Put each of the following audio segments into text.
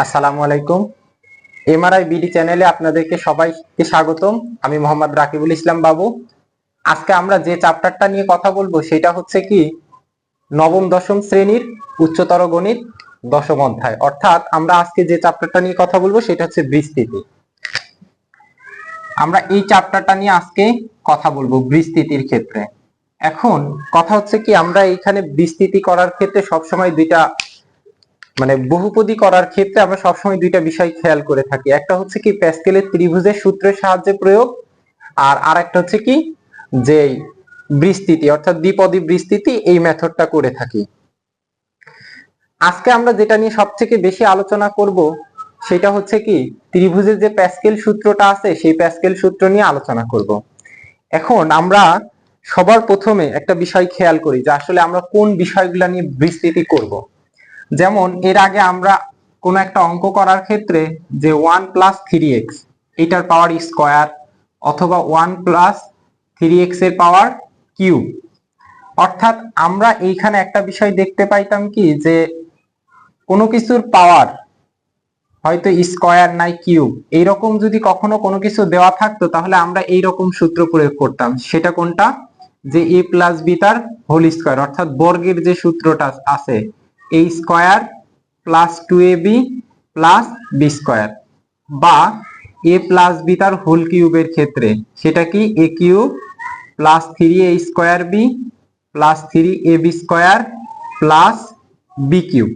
আসসালামু আলাইকুম। MRI BD চ্যানেলে আপনাদেরকে সবাইকে স্বাগতম। আমি মোহাম্মদ রাকিবুল ইসলাম বাবু। আজকে আমরা যে চ্যাপ্টারটা নিয়ে কথা বলবো সেটা হচ্ছে কি নবম দশম শ্রেণীর উচ্চতর গণিত দশম অধ্যায়, অর্থাৎ আমরা আজকে যে চ্যাপ্টারটা নিয়ে কথা বলবো সেটা হচ্ছে বিস্তৃতি। আমরা এই চ্যাপ্টারটা নিয়ে আজকে কথা বলবো বিস্তৃতির ক্ষেত্রে। এখন কথা হচ্ছে কি আমরা এইখানে বিস্তৃতি করার ক্ষেত্রে সবসময় দুইটা বহুপদী করার ক্ষেত্রে আমরা সবসময় দুইটা বিষয় খেয়াল করে থাকি। একটা হচ্ছে কি প্যাসকেলের ত্রিভুজের সূত্রের সাহায্যে প্রয়োগ, আর আরেকটা হচ্ছে কি যে বিস্তৃতি অর্থাৎ দ্বিপদী বিস্তৃতি, এই মেথডটা করে থাকি। আজকে আমরা যেটা নিয়ে সবথেকে বেশি আলোচনা করব সেটা হচ্ছে কি ত্রিভুজের যে প্যাসকেল সূত্রটা আছে সেই প্যাসকেল সূত্র নিয়ে আলোচনা করব। এখন আমরা সবার প্রথমে একটা বিষয় খেয়াল করি যে আসলে আমরা কোন বিষয়গুলো নিয়ে বিস্তৃতি করব। যেমন এর আগে আমরা কোন একটা অঙ্ক করার ক্ষেত্রে যে 1+3x এটার পাওয়ার স্কয়ার অথবা 1+3x এর পাওয়ার কিউব, অর্থাৎ আমরা এইখানে একটা বিষয় দেখতে পাইতাম কি যে কোনো কিছুর পাওয়ার হয়তো স্কয়ার নাই কিউব, এইরকম যদি কখনো কোনো কিছু দেওয়া থাকতো তাহলে আমরা এইরকম সূত্র প্রয়োগ করতাম। সেটা কোনটা? যে a প্লাস বি তার হোল স্কয়ার, অর্থাৎ বর্গের যে সূত্রটা আছে a square plus 2ab plus B square, বা a প্লাস বি তার হোল কিউবের ক্ষেত্রে সেটা কি a cube plus 3a square B plus 3ab square plus B cube.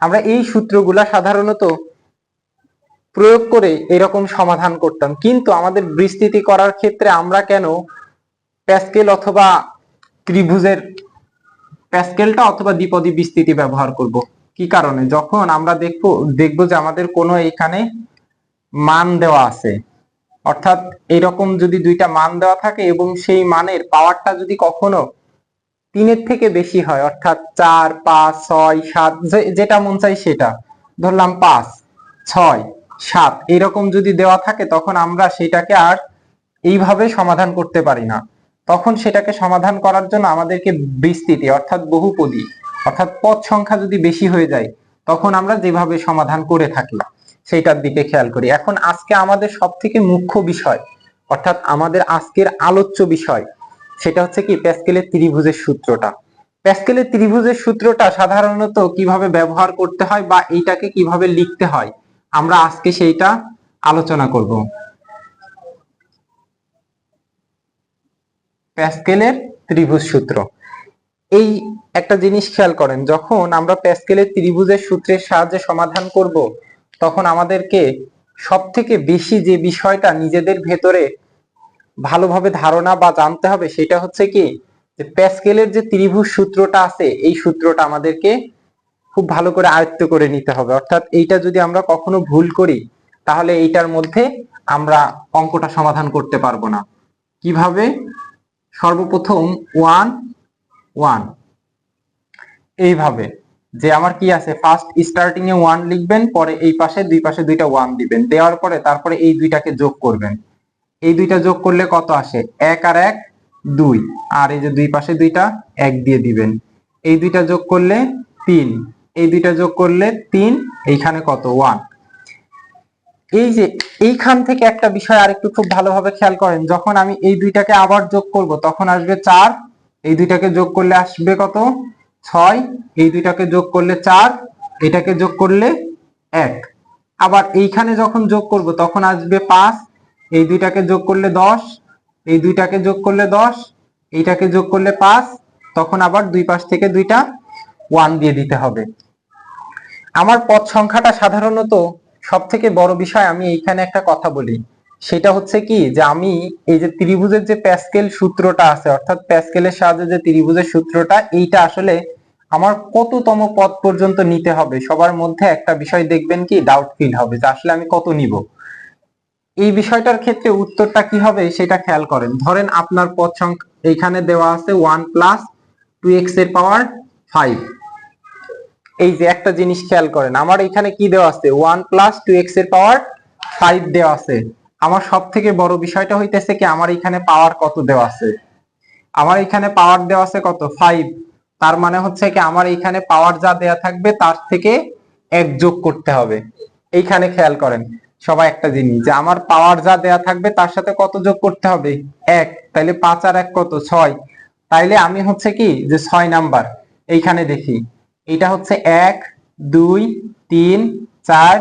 আমরা এই সূত্রগুলা সাধারণত প্রয়োগ করে এরকম সমাধান করতাম, কিন্তু আমাদের বিস্তৃতি করার ক্ষেত্রে আমরা কেন প্যাসকেল অথবা ত্রিভুজের প্যাসকেলটা অথবা দ্বিপদী বিস্তৃতি ব্যবহার করব? কি কারণে? যখন আমরা দেখবো যে আমাদের কোনো এখানে মান দেওয়া আছে, অর্থাৎ এরকম যদি দুইটা মান দেওয়া থাকে এবং সেই মানের পাওয়ারটা যদি কখনো 3-এর থেকে বেশি হয়, অর্থাৎ 4, 5, 6, 7 যেটা মন চাই সেটা ধরলাম, 5, 6, 7 এরকম যদি দেওয়া থাকে তখন আমরা সেটাকে আর এইভাবে সমাধান করতে পারি না। তখন সেটাকে সমাধান করার জন্য আমাদেরকে বিস্তৃতি অর্থাৎ বহুপদী অর্থাৎ পদ সংখ্যা যদি বেশি হয়ে যায় তখন আমরা যেভাবে সমাধান করে থাকি সেইটার দিকে খেয়াল করি। এখন আজকে আমাদের সবথেকে মুখ্য বিষয় অর্থাৎ আমাদের আজকের আলোচ্য বিষয় সেটা হচ্ছে কি প্যাসকেলের ত্রিভুজের সূত্রটা। প্যাসকেলের ত্রিভুজের সূত্রটা সাধারণত কিভাবে ব্যবহার করতে হয় বা এইটাকে কিভাবে লিখতে হয় আমরা আজকে সেইটা আলোচনা করব। প্যাসকেলের ত্রিভুজ সূত্র, এই একটা জিনিস খেয়াল করেন, যখন আমরা প্যাসকেলের ত্রিভুজের সূত্রের সাহায্যে সমাধান করব তখন আমাদেরকে সবথেকে বেশি যে বিষয়টা নিজেদের ভেতরে ভালোভাবে ধারণা বা জানতে হবে সেটা হচ্ছে কি যে প্যাসকেলের যে ত্রিভুজ সূত্রটা আছে এই সূত্রটা আমাদেরকে খুব ভালো করে আয়ত্ত করে নিতে হবে। অর্থাৎ এইটা যদি আমরা কখনো ভুল করি তাহলে এইটার মধ্যে আমরা অঙ্কটা সমাধান করতে পারবো না। কিভাবে? সর্বপ্রথম 1 1 এইভাবে যে আমার কি আছে, ফার্স্ট স্টার্টিং এ 1 লিখবেন, পরে এই পাশে দুই পাশে দুইটা 1 দিবেন, দেওয়ার পরে তারপরে এই দুইটাকে যোগ করবেন। এই দুইটা যোগ করলে কত আসে? 1 আর 1 2, আর এই যে দুই পাশে দুইটা 1 দিয়ে দিবেন। এই দুইটা যোগ করলে 3, এই দুইটা যোগ করলে 3, এইখানে কত? 1। এই যে এইখান থেকে একটা বিষয় আরেকটু খুব ভালোভাবে খেয়াল করেন, যখন আমি এই দুইটাকে আবার যোগ করব তখন আসবে 4, এই দুইটাকে যোগ করলে আসবে কত? 6, এই দুইটাকে যোগ করলে 4, এটাকে যোগ করলে 1। আবার এইখানে যখন যোগ করব তখন আসবে 5, এই দুইটাকে যোগ করলে 10, এই দুইটাকে যোগ করলে 10, এইটাকে যোগ করলে 5, তখন আবার দুই পাশ থেকে দুইটা 1 দিয়ে দিতে হবে। আমার পদ সংখ্যাটা সাধারণত সব থেকে বড় বিষয়। আমি এইখানে একটা কথা বলি, সেটা হচ্ছে কি যে আমি এই যে ত্রিভুজের যে প্যাসকেল সূত্রটা আছে অর্থাৎ প্যাসকেলের সাহায্যে যে ত্রিভুজের সূত্রটা, এইটা আসলে আমার কততম পদ পর্যন্ত নিতে হবে। সবার মধ্যে একটা বিষয় দেখবেন কি ডাউট ফিল হবে যে আসলে আমি কত নিব। এই বিষয়টার ক্ষেত্রে উত্তরটা কি হবে সেটা খেয়াল করেন। ধরেন আপনার পদ সংখ্যা এইখানে দেওয়া আছে 1+2x এর পাওয়ার 5। এই যে একটা জিনিস খেয়াল করেন, আমার এখানে কি দেওয়া আছে? 1+2x এর পাওয়ার 5 দেওয়া আছে। আমার সব থেকে বড় বিষয়টা হইতেছে কি আমার এখানে পাওয়ার কত দেওয়া আছে? আমার এখানে পাওয়ার দেওয়া আছে কত? 5। তার মানে হচ্ছে কি আমার এখানে পাওয়ার যা দেয়া থাকবে তার থেকে 1 যোগ করতে হবে। এইখানে খেয়াল করেন সবাই একটা জিনিস, যে আমার পাওয়ার যা দেয়া থাকবে তার সাথে কত যোগ করতে হবে? 1। তাইলে 5 আর 1 কত? 6। তাইলে আমি হচ্ছে কি যে 6 নাম্বার এইখানে দেখি, এটা হচ্ছে 1 2 3 4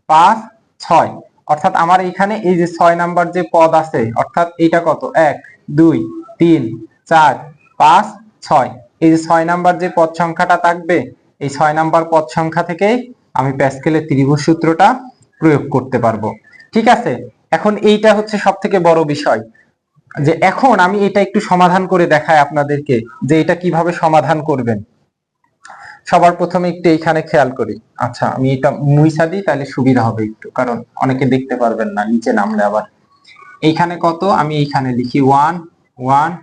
5 6, অর্থাৎ আমার এইখানে এই যে 6 নাম্বার যে পদ আছে, অর্থাৎ এটা কত? 1 2 3 4 5 6। এই যে 6 নাম্বার যে পদ সংখ্যাটা থাকবে, এই 6 নাম্বার পদ সংখ্যা থেকে আমি প্যাসকেলের ত্রিভুজ সূত্রটা প্রয়োগ করতে পারবো। ঠিক আছে, এখন এইটা হচ্ছে সবথেকে বড় বিষয়, যে এখন আমি এটা একটু সমাধান করে দেখাই আপনাদেরকে যে এটা কিভাবে সমাধান করবেন। সবার প্রথমে একটু এইখানে খেয়াল করি। আচ্ছা, আমি এটা মুইছা দিই, তাহলে সুবিধা হবে একটু, কারণ অনেকে দেখতে পারবেন না নিচে নামলে আবার। এইখানে কত? আমি এইখানে লিখি 1 1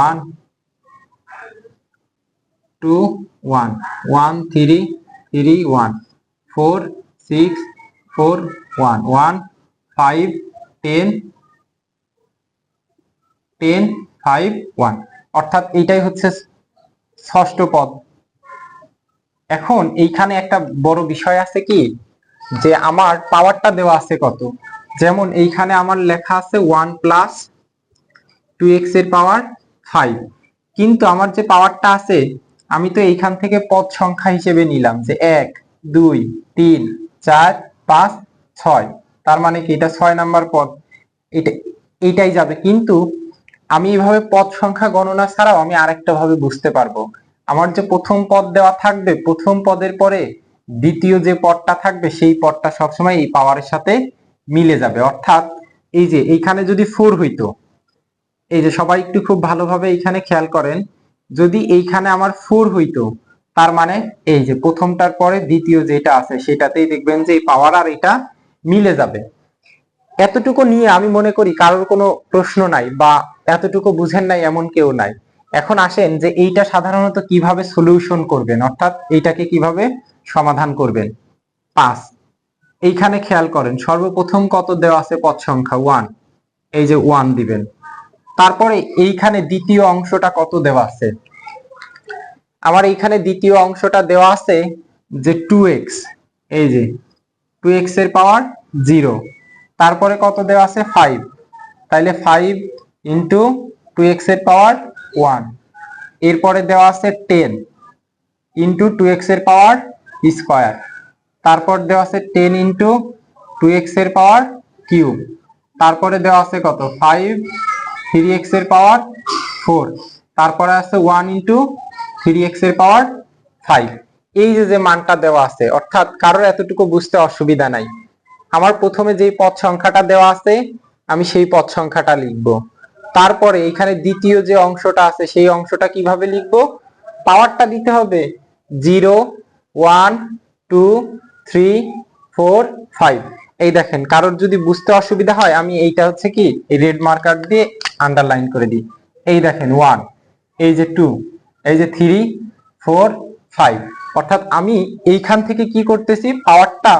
1 2 1 1 3 3 1 4 6 4 1 1 5 10 10 5 1, অর্থাৎ এইটাই হচ্ছে ষষ্ঠ পদ। এখন এইখানে একটা বড় বিষয় আছে কি, যে আমার পাওয়ারটা দেওয়া আছে কত? যেমন এইখানে আমার লেখা আছে 1 প্লাস 2x এর পাওয়ার 5, কিন্তু আমার যে পাওয়ারটা আছে আমি তো এইখান থেকে পদ সংখ্যা হিসেবে নিলাম যে 1 2 3 4 5 6, তার মানে কি এটা 6 নাম্বার পদ, এটা এইটাই যাবে। কিন্তু আমি এইভাবে পদ সংখ্যা গণনা ছাড়াও আমি আরেকটা ভাবে বুঝতে পারবো। আমার যে প্রথম পদ দেওয়া থাকবে, প্রথম পদের পরে দ্বিতীয় যে পদটা থাকবে সেই পদটা সবসময় এই পাওয়ারের সাথে মিলে যাবে। অর্থাৎ এই যে এইখানে যদি 4 হইতো, এই যে সবাই একটু খুব ভালোভাবে এইখানে খেয়াল করেন, যদি এইখানে আমার 4 হইতো, তার মানে এই যে প্রথমটার পরে দ্বিতীয় যেটা আছে সেটাতেই দেখবেন যে এই পাওয়ার আর এটা মিলে যাবে। এতটুকু নিয়ে আমি মনে করি কারোর কোনো প্রশ্ন নাই, বা এতটুকু বুঝেন নাই এমন কেউ নাই। এখন আসেন যে এইটা সাধারণত কিভাবে সলিউশন করবেন, অর্থাৎ এইটাকে কিভাবে সমাধান করবেন। 5, এইখানে খেয়াল করেন সর্বপ্রথম কত দেওয়া আছে? পদ সংখ্যা 1, এই যে 1 দিবেন। তারপরে এইখানে দ্বিতীয় অংশটা কত দেওয়া আছে? আমার এইখানে দ্বিতীয় অংশটা দেওয়া আছে যে 2x, এই যে 2x এর পাওয়ার 0। তারপরে কত দেওয়া আছে? 5, তাইলে 5 ইন্টু 2x এর পাওয়ার 1। এরপরে দেওয়া আছে 10 ইন্টু 2x এর পাওয়ার স্কোয়ার। তারপর দেওয়া আছে 10 ইন্টু 2x এর পাওয়ার কিউব। তারপরে দেওয়া আছে কত? 5 3x এর পাওয়ার 4। তারপরে আছে 1 ইন্টু 3x এর পাওয়ার 5। এই যে মানটা দেওয়া আছে, অর্থাৎ কারোর এতটুকু বুঝতে অসুবিধা নাই। আমার প্রথমে যেই পদ সংখ্যাটা দেওয়া আছে আমি সেই পদ সংখ্যাটা লিখব। তারপরে এখানে দ্বিতীয় যে অংশটা আছে সেই অংশটা কিভাবে লিখব? পাওয়ারটা দিতে হবে 0 1 2 3 4 5। এই দেখেন, কারোর যদি বুঝতে অসুবিধা হয় আমি এইটা হচ্ছে কি এই রেড মার্কার দিয়ে আন্ডারলাইন করে দিই। এই দেখেন 1, এই যে 2, এই যে 3 4 5, অর্থাৎ আমি এইখান থেকে কি করতেছি, পাওয়ারটা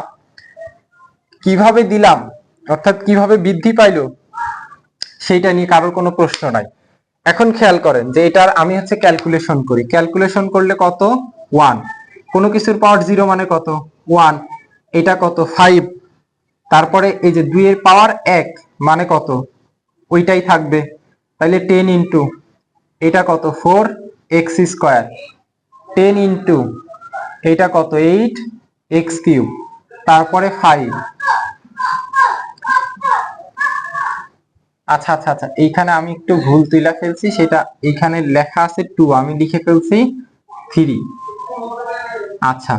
কিভাবে দিলাম, অর্থাৎ কিভাবে বৃদ্ধি পাইলো সেইটা নিয়ে কারোর কোনো প্রশ্ন নাই। এখন খেয়াল করেন যে এটার আমি হচ্ছে ক্যালকুলেশন করি। ক্যালকুলেশন করলে কত? 1। কোনো কিছুর পাওয়ার 0 মানে কত? 1। এটা কত? 5। তারপরে এই যে 2 এর পাওয়ার 1 মানে কত? ওইটাই থাকবে। তাহলে 10 ইন্টু এটা কত? 4x square. 10 ইন্টু এটা কত? 8x cube. তারপরে 5। আচ্ছা আচ্ছা আচ্ছা, এইখানে আমি একটু ভুল তুইলা ফেলছি, সেটা এইখানে লেখা আছে 2, আমি লিখে ফেলছি 3। আচ্ছা,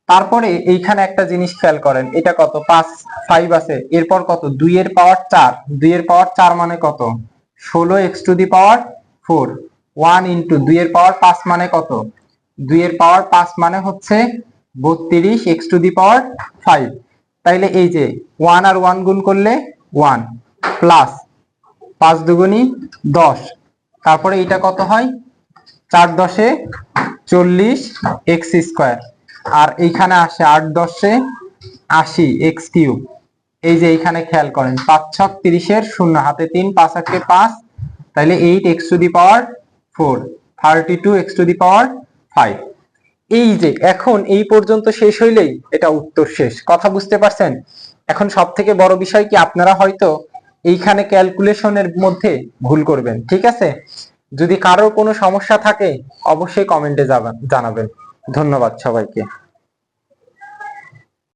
তারপরে এইখানে একটা জিনিস খেয়াল করেন, এটা কত? 5 5 আছে, এরপর কত? 2 এর পাওয়ার 4। 2 এর পাওয়ার 4 মানে কত? 16x to the power 4। 1 into 2 এর পাওয়ার 5 মানে কত? 2 এর পাওয়ার 5 মানে হচ্ছে 32x টু দি পাওয়ার 5। তাইলে এই যে 1 আর 1 গুণ করলে 1 প্লাস 5 দুগুণী 10। তারপরে এটা কত হয়? 4 10 40 x স্কোয়ার। আর এইখানে আসে 8 10 80 x কিউব। এই যে এইখানে খেয়াল করেন 5 6 30 এর 0, হাতে 3, 5 8 5, তাহলে 8x to the power 4, 32x to the পাওয়ার 5। এই যে এখন এই পর্যন্ত শেষ হইলেই এটা উত্তর শেষ। কথা বুঝতে পারছেন? এখন সব থেকে বড় বিষয় কি, আপনারা হয়তো এইখানে ক্যালকুলেশনের মধ্যে ভুল করবেন। ঠিক আছে, যদি কারোর কোনো সমস্যা থাকে অবশ্যই কমেন্টে জানাবেন। ধন্যবাদ সবাইকে।